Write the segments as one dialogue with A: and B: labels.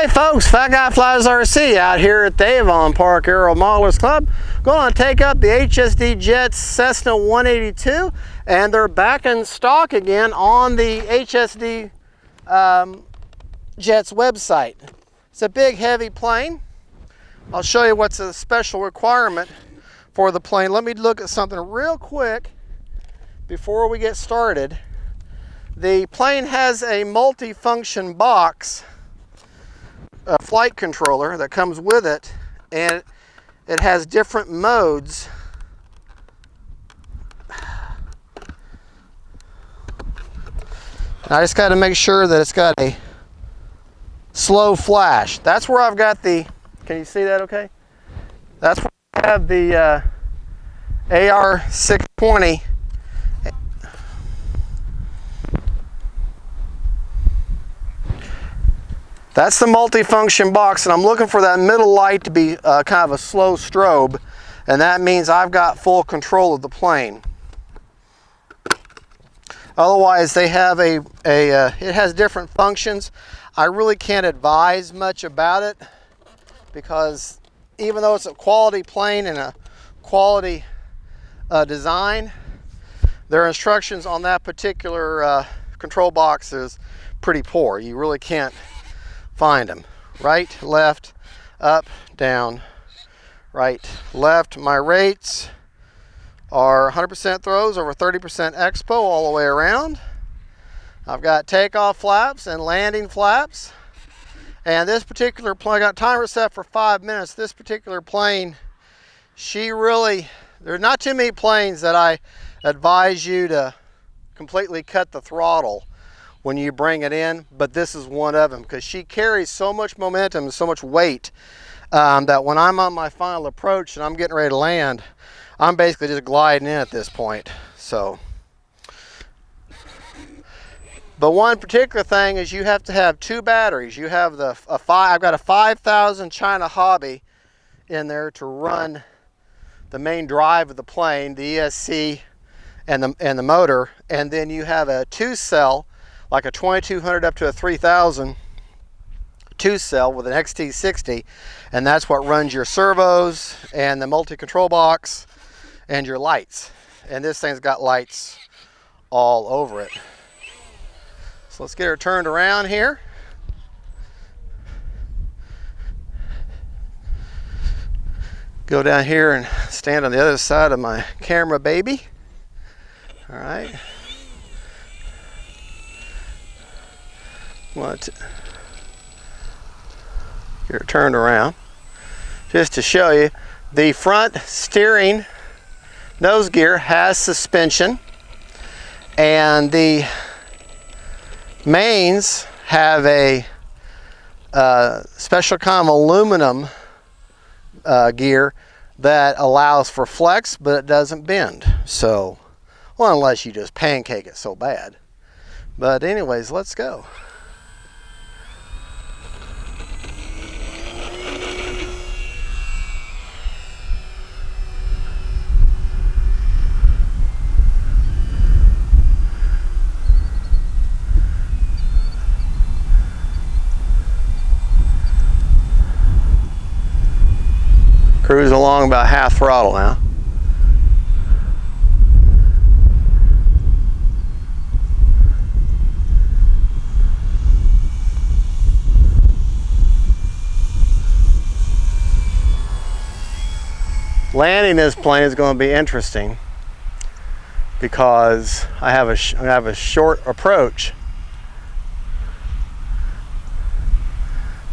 A: Hey folks, Fat Guy Flies RC out here at the Avon Park Aero Modelers Club. Going to take up the HSDJETS Cessna 182, and they're back in stock again on the HSDJETS website. It's a big, heavy plane. I'll show you what's a special requirement for the plane. Let me look at something real quick before we get started. The plane has a multi-function box, a flight controller that comes with it, and it has different modes. I just got to make sure that it's got a slow flash. That's where I've got the, can you see that okay? That's where I have the AR620. That's the multi-function box, and I'm looking for that middle light to be kind of a slow strobe, and that means I've got full control of the plane. Otherwise, they have it has different functions. I really can't advise much about it because even though it's a quality plane and a quality design, their instructions on that particular control box is pretty poor. You really can't find them. Right, left, up, down, right, left. My rates are 100% throws over 30% expo all the way around. I've got takeoff flaps and landing flaps. And this particular plane, I got timer set for 5 minutes. This particular plane, there's not too many planes that I advise you to completely cut the throttle when you bring it in, but this is one of them because she carries so much momentum and so much weight that when I'm on my final approach and I'm getting ready to land, I'm basically just gliding in at this point. So, but one particular thing is you have to have two batteries. You have I've got a 5,000 China Hobby in there to run the main drive of the plane, the ESC and the motor, and then you have a 2-cell, like a 2200 up to a 3000 2-cell with an XT60, and that's what runs your servos and the multi-control box and your lights. And this thing's got lights all over it. So let's get her turned around here. Go down here and stand on the other side of my camera baby. All right. Want to get her turned around just to show you. The front steering nose gear has suspension, and the mains have a special kind of aluminum gear that allows for flex, but it doesn't bend. So, well, unless you just pancake it so bad. But anyways, let's go. Cruise along about half throttle now. Landing this plane is going to be interesting because I have a short approach.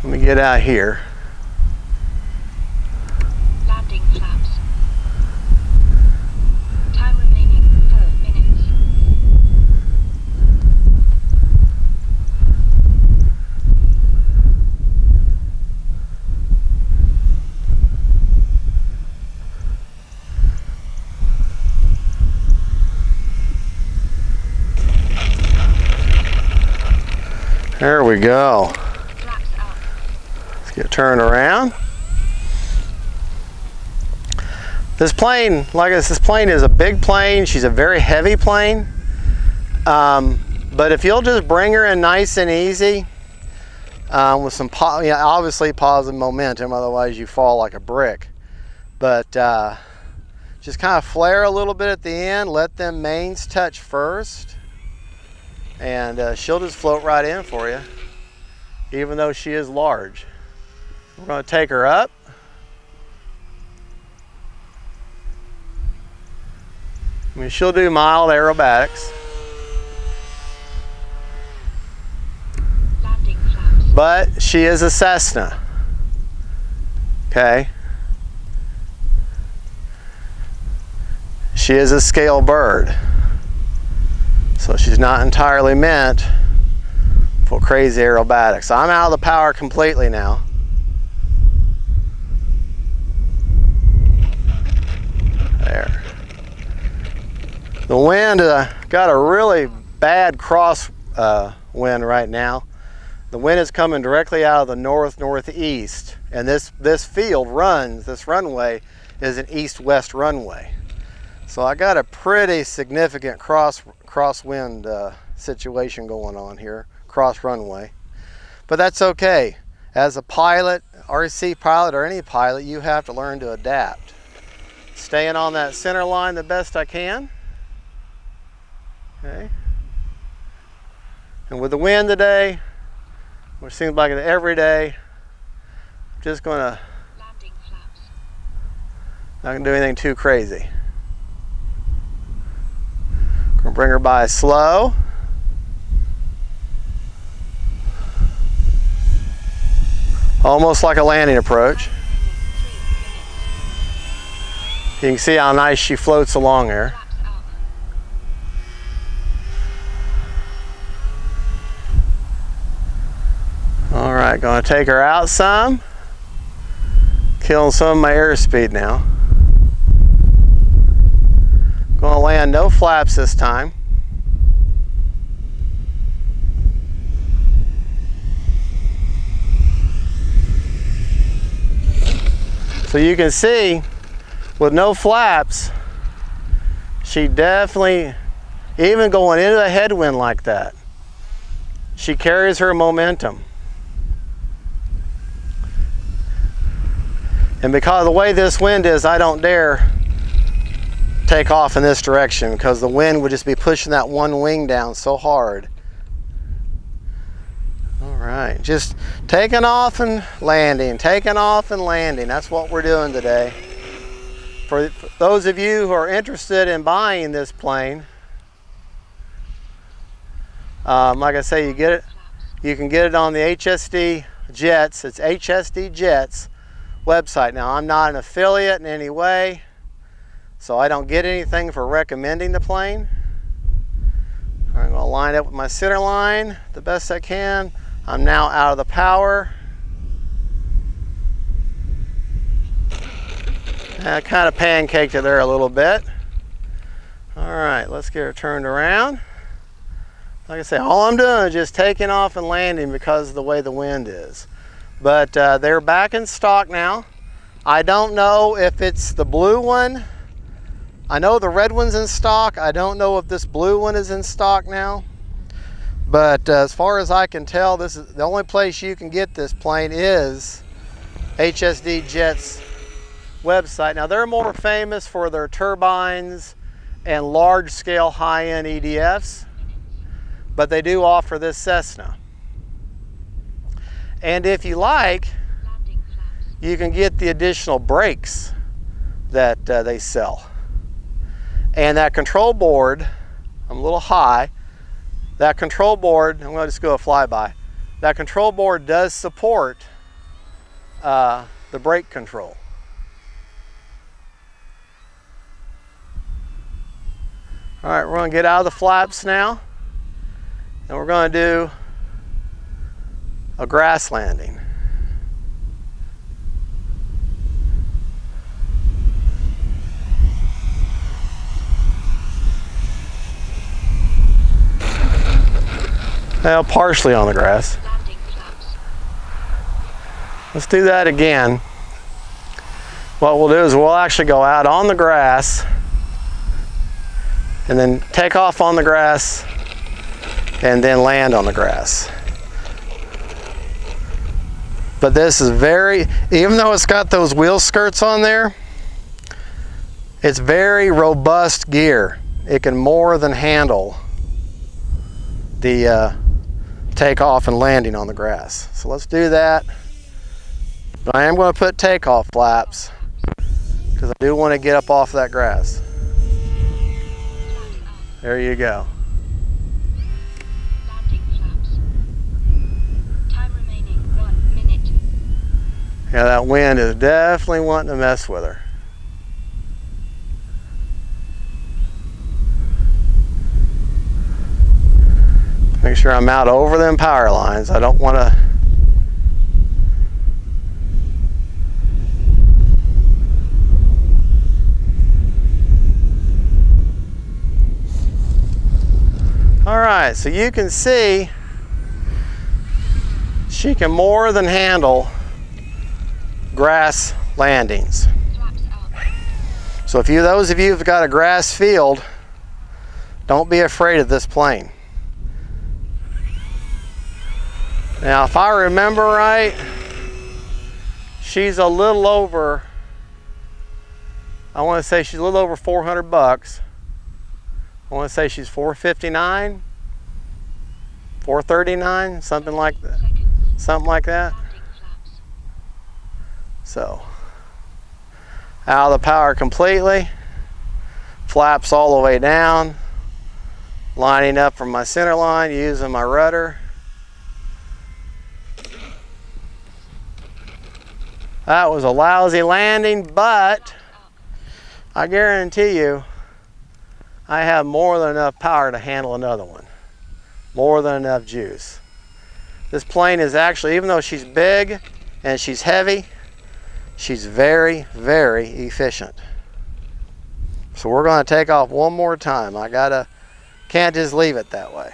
A: Let me get out here.
B: Landing flaps. Time remaining 4 minutes.
A: There we go. Let's get turned around. This plane, like I said, this plane is a big plane. She's a very heavy plane. But if you'll just bring her in nice and easy, with some, obviously positive momentum, otherwise you fall like a brick. But just kind of flare a little bit at the end, let them mains touch first, and she'll just float right in for you, even though she is large. We're going to take her up. I mean, she'll do mild aerobatics.
B: Landing flaps.
A: But she is a Cessna. Okay? She is a scale bird. So she's not entirely meant for crazy aerobatics. I'm out of the power completely now. There. The wind, got a really bad cross wind right now. The wind is coming directly out of the northeast, and this runway is an east-west runway. So I got a pretty significant crosswind situation going on here, cross runway. But that's okay. As a pilot, RC pilot, or any pilot, you have to learn to adapt. Staying on that center line the best I can. Okay. And with the wind today, which seems like it every day, I'm just gonna,
B: Landing flaps.
A: not gonna do anything too crazy. Gonna bring her by slow. Almost like a landing approach. You can see how nice she floats along there.
B: Flaps up.
A: All right, gonna take her out some. Killing some of my airspeed now. Gonna land no flaps this time. So you can see, with no flaps, she definitely, even going into a headwind like that, she carries her momentum. And because of the way this wind is, I don't dare take off in this direction because the wind would just be pushing that one wing down so hard. All right, just taking off and landing, taking off and landing. That's what we're doing today. For those of you who are interested in buying this plane, like I say, you can get it on the HSDJETS. It's HSDJETS website. Now, I'm not an affiliate in any way, so I don't get anything for recommending the plane. I'm going to line up with my center line the best I can. I'm now out of the power. I kind of pancaked it there a little bit. All right, let's get her turned around. Like I say, all I'm doing is just taking off and landing because of the way the wind is. But they're back in stock now. I don't know if it's the blue one. I know the red one's in stock. I don't know if this blue one is in stock now. But as far as I can tell, this is the only place you can get this plane is HSDJETS website. Now, they're more famous for their turbines and large-scale high-end EDFs, but they do offer this Cessna. And if you like,
B: Landing flaps.
A: you can get the additional brakes that they sell. And that control board, I'm a little high, that control board, I'm going to just go a flyby. That control board does support the brake control. All right, we're going to get out of the flaps now, and we're going to do a grass landing. Well, partially on the grass.
B: Landing flaps.
A: Let's do that again. What we'll do is we'll actually go out on the grass and then take off on the grass and then land on the grass. But this is very, even though it's got those wheel skirts on there, it's very robust gear. It can more than handle the takeoff and landing on the grass. So let's do that. But I am going to put takeoff flaps because I do want to get up off that grass. There you go.
B: Landing flaps. Time remaining 1 minute.
A: Yeah, that wind is definitely wanting to mess with her. Make sure I'm out over them power lines. I don't want to. All right, so you can see she can more than handle grass landings.
B: Flaps up.
A: So if those of you who've got a grass field, don't be afraid of this plane. Now, if I remember right, she's a little over, I want to say she's a little over 400 bucks. I want to say she's 459, 439, something like that. Something like that.
B: Landing flaps.
A: So, out of the power completely, flaps all the way down, lining up from my center line, using my rudder. That was a lousy landing, but I guarantee you I have more than enough power to handle another one. More than enough juice. This plane is actually, even though she's big and she's heavy, she's very, very efficient. So we're going to take off one more time. Can't just leave it that way.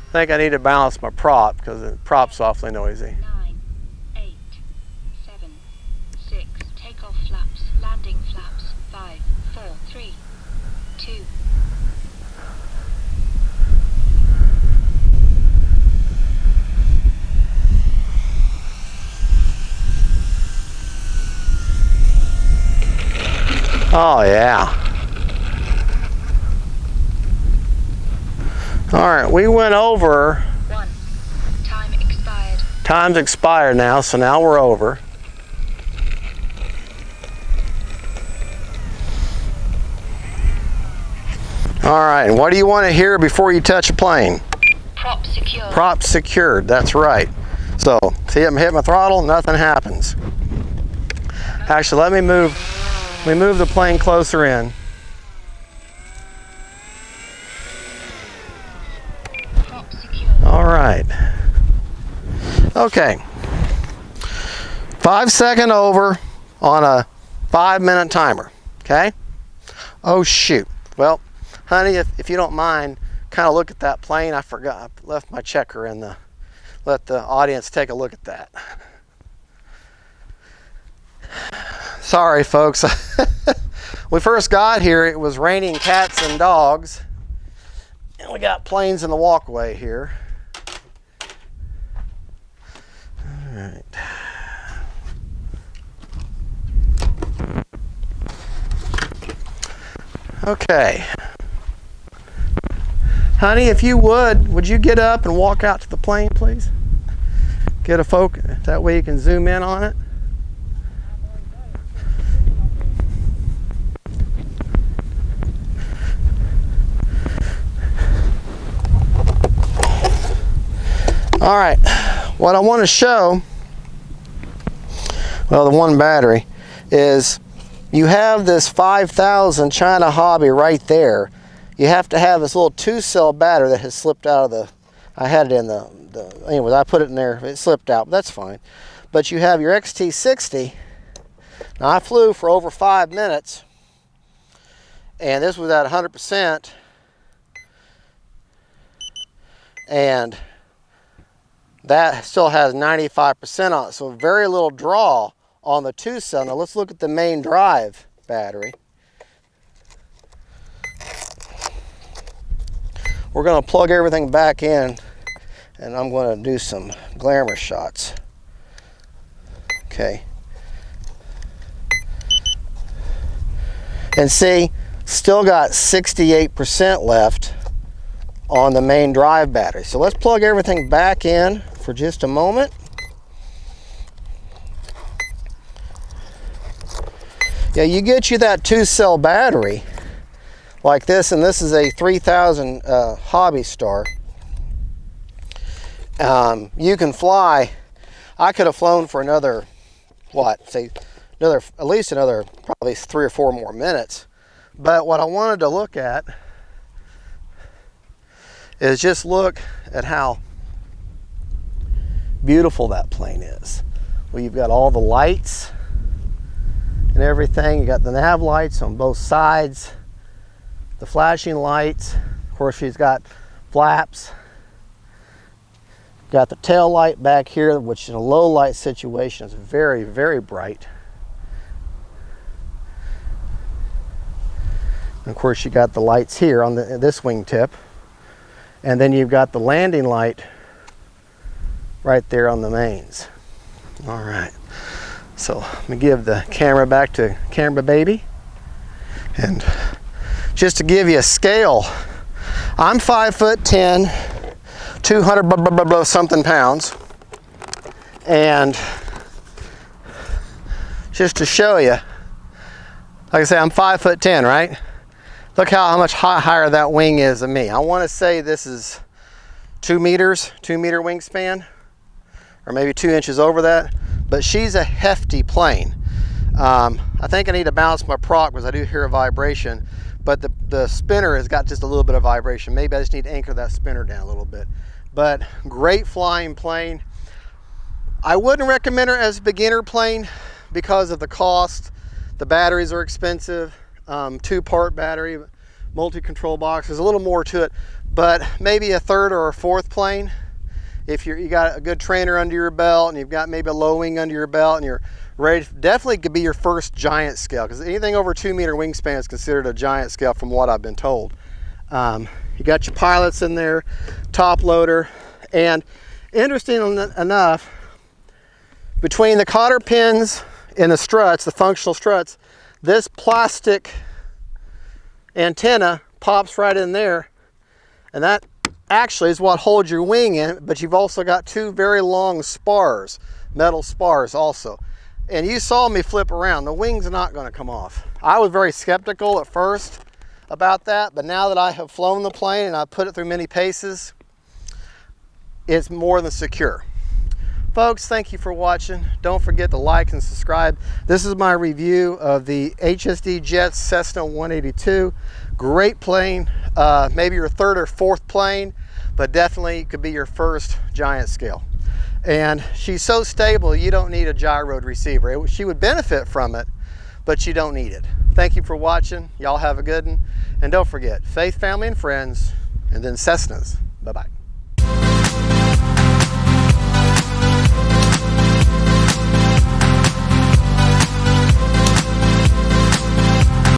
A: I think I need to balance my prop because the prop's awfully noisy.
B: 9, 8, 7, 6. Takeoff flaps. Landing flaps. 5, 4, 3, 2.
A: Oh yeah. All right, we went over.
B: 1. Time expired.
A: Time's expired now, so now we're over. All right, and what do you want to hear before you touch a plane?
B: Prop secure.
A: Prop secured, that's right. So, see I'm hitting my throttle, nothing happens. Actually, let me move the plane closer in.
B: Prop secure.
A: All right. Okay. 5 second over on a 5-minute timer. Okay? Oh shoot. Well, honey, if you don't mind, kind of look at that plane. I forgot. I left my checker in the. Let the audience take a look at that. Sorry, folks. We first got here, it was raining cats and dogs. And we got planes in the walkway here. All right. Okay. Honey, if you would you get up and walk out to the plane, please? Get a focus. That way you can zoom in on it. All right, what I want to show, well, the one battery, is you have this 5000 China Hobby right there. You have to have this little 2-cell battery that has slipped out of the, I had it in anyways, I put it in there, it slipped out, but that's fine. But you have your XT60. Now I flew for over 5 minutes, and this was at 100%, and that still has 95% on it, so very little draw on the 2-cell. Now let's look at the main drive battery. we're going to plug everything back in, and I'm going to do some glamour shots. Okay. And see, still got 68% left on the main drive battery. So let's plug everything back in for just a moment. Yeah, you get you that 2-cell battery like this, and this is a 3000 Hobby Star. You can fly. I could have flown for another, what, say, at least another probably 3 or 4 more minutes. But what I wanted to look at is just look at how beautiful that plane is. Well, you've got all the lights and everything. You got the nav lights on both sides, the flashing lights. Of course, she's got flaps. Got the tail light back here, which in a low light situation is very, very bright. And of course, you got the lights here on this wingtip. And then you've got the landing light right there on the mains. All right. So let me give the camera back to camera baby. And just to give you a scale, I'm 5'10", 200 something pounds. And just to show you, like I say, I'm 5'10", right? Look how much higher that wing is than me. I want to say this is 2 meters, 2 meter wingspan, or maybe 2 inches over that. But she's a hefty plane. I think I need to balance my prop because I do hear a vibration, but the spinner has got just a little bit of vibration. Maybe I just need to anchor that spinner down a little bit. But great flying plane. I wouldn't recommend her as a beginner plane because of the cost. The batteries are expensive. 2-part battery, multi-control box. There's a little more to it, but maybe a 3rd or a 4th plane. If you got a good trainer under your belt and you've got maybe a low wing under your belt and you're ready, definitely could be your first giant scale, because anything over 2 meter wingspan is considered a giant scale from what I've been told. You got your pilots in there, top loader, and interesting enough, between the cotter pins and the struts, the functional struts, this plastic antenna pops right in there, and that actually is what holds your wing in, but you've also got 2 very long spars, metal spars also. And you saw me flip around. The wing's not going to come off. I was very skeptical at first about that, but now that I have flown the plane and I've put it through many paces, it's more than secure. Folks, thank you for watching. Don't forget to like and subscribe. This is my review of the HSDJETS Cessna 182. Great plane, maybe your 3rd or 4th plane, but definitely could be your first giant scale. And she's so stable, you don't need a gyro receiver. She would benefit from it, but you don't need it. Thank you for watching. Y'all have a good one. And don't forget, faith, family, and friends, and then Cessnas. Bye-bye.